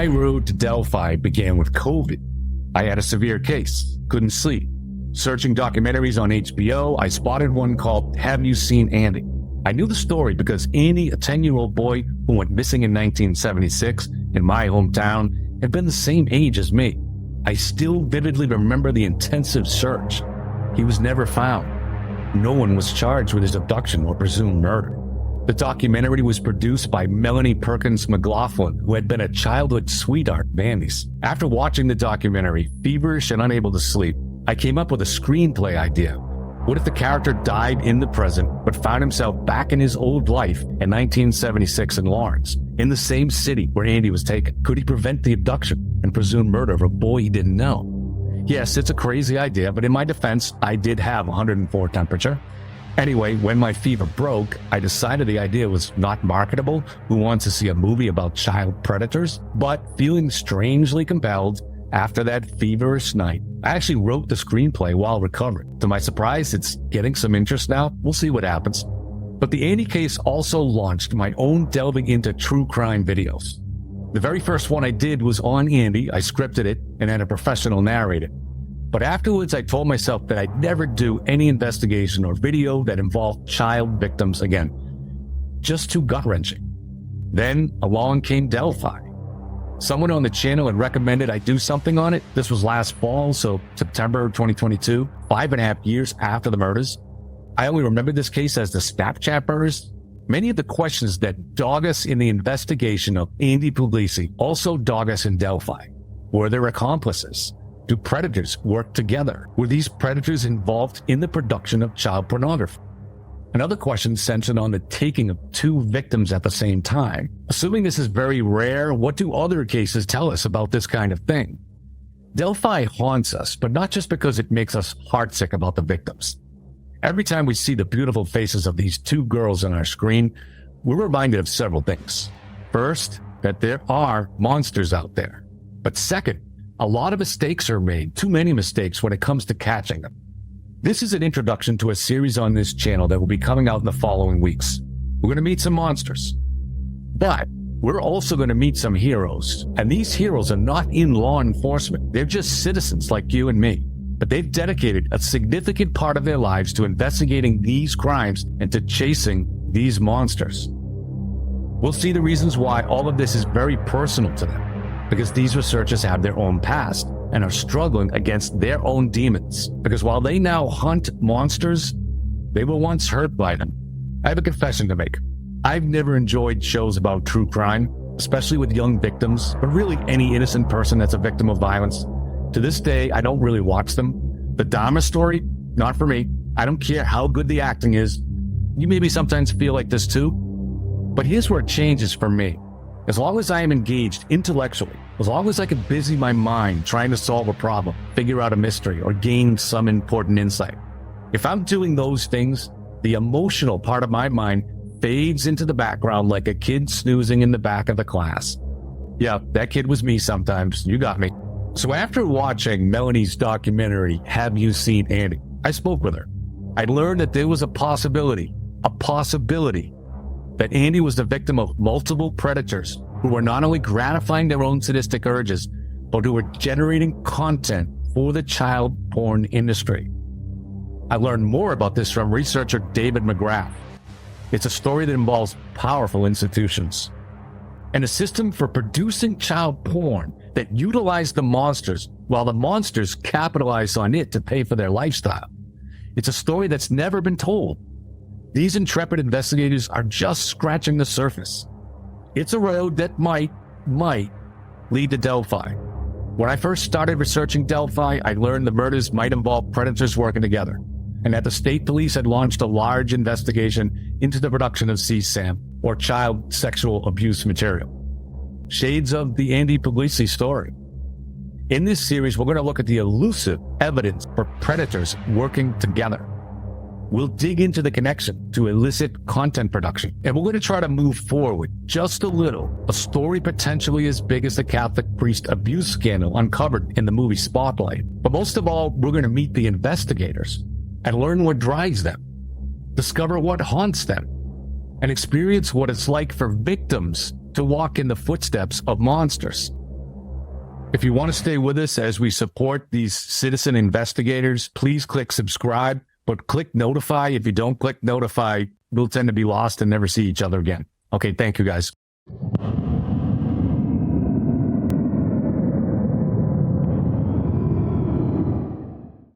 My road to Delphi began with COVID. I had a severe case, couldn't sleep. Searching documentaries on HBO, I spotted one called Have You Seen Andy? I knew the story because Andy, a 10-year-old boy who went missing in 1976 in my hometown, had been the same age as me. I still vividly remember the intensive search. He was never found. No one was charged with his abduction or presumed murder. The documentary was produced by Melanie Perkins McLaughlin, who had been a childhood sweetheart of Andy's. After watching the documentary, feverish and unable to sleep, I came up with a screenplay idea. What if the character died in the present, but found himself back in his old life in 1976 in Lawrence, in the same city where Andy was taken? Could he prevent the abduction and presumed murder of a boy he didn't know? Yes, it's a crazy idea, but in my defense, I did have 104 temperature. Anyway, when my fever broke, I decided the idea was not marketable. Who wants to see a movie about child predators? But feeling strangely compelled after that feverish night, I actually wrote the screenplay while recovering. To my surprise, it's getting some interest now. We'll see what happens. But the Andy case also launched my own delving into true crime videos. The very first one I did was on Andy. I scripted it and had a professional narrate it. But afterwards, I told myself that I'd never do any investigation or video that involved child victims again. Just too gut-wrenching. Then along came Delphi. Someone on the channel had recommended I do something on it. This was last fall, so September 2022, 5.5 years after the murders. I only remember this case as the Snapchat murders. Many of the questions that dog us in the investigation of Andy Puglisi also dog us in Delphi. Were there accomplices? Do predators work together? Were these predators involved in the production of child pornography? Another question centered on the taking of two victims at the same time. Assuming this is very rare, what do other cases tell us about this kind of thing? Delphi haunts us, but not just because it makes us heartsick about the victims. Every time we see the beautiful faces of these two girls on our screen, we're reminded of several things. First, that there are monsters out there. But second, a lot of mistakes are made, too many mistakes when it comes to catching them. This is an introduction to a series on this channel that will be coming out in the following weeks. We're going to meet some monsters, but we're also going to meet some heroes. And these heroes are not in law enforcement. They're just citizens like you and me. But they've dedicated a significant part of their lives to investigating these crimes and to chasing these monsters. We'll see the reasons why all of this is very personal to them, because these researchers have their own past and are struggling against their own demons. Because while they now hunt monsters, they were once hurt by them. I have a confession to make. I've never enjoyed shows about true crime, especially with young victims, but really any innocent person that's a victim of violence. To this day, I don't really watch them. The Dahmer story, not for me. I don't care how good the acting is. You maybe sometimes feel like this too. But here's where it changes for me. As long as I am engaged intellectually, as long as I can busy my mind trying to solve a problem, figure out a mystery, or gain some important insight, if I'm doing those things, the emotional part of my mind fades into the background like a kid snoozing in the back of the class. Yeah, that kid was me sometimes. You got me. So after watching Melanie's documentary, Have You Seen Andy? I spoke with her. I learned that there was a possibility that Andy was the victim of multiple predators who were not only gratifying their own sadistic urges, but who were generating content for the child porn industry. I learned more about this from researcher David McGrath. It's a story that involves powerful institutions and a system for producing child porn that utilized the monsters while the monsters capitalized on it to pay for their lifestyle. It's a story that's never been told. These intrepid investigators are just scratching the surface. It's a road that might lead to Delphi. When I first started researching Delphi, I learned the murders might involve predators working together, and that the state police had launched a large investigation into the production of CSAM, or child sexual abuse material. Shades of the Andy Puglisi story. In this series, we're going to look at the elusive evidence for predators working together. We'll dig into the connection to illicit content production, and we're going to try to move forward just a little, a story potentially as big as the Catholic priest abuse scandal uncovered in the movie Spotlight. But most of all, we're going to meet the investigators and learn what drives them, discover what haunts them, and experience what it's like for victims to walk in the footsteps of monsters. If you want to stay with us as we support these citizen investigators, please click subscribe, but click notify. If you don't click notify, we'll tend to be lost and never see each other again. Okay, thank you guys.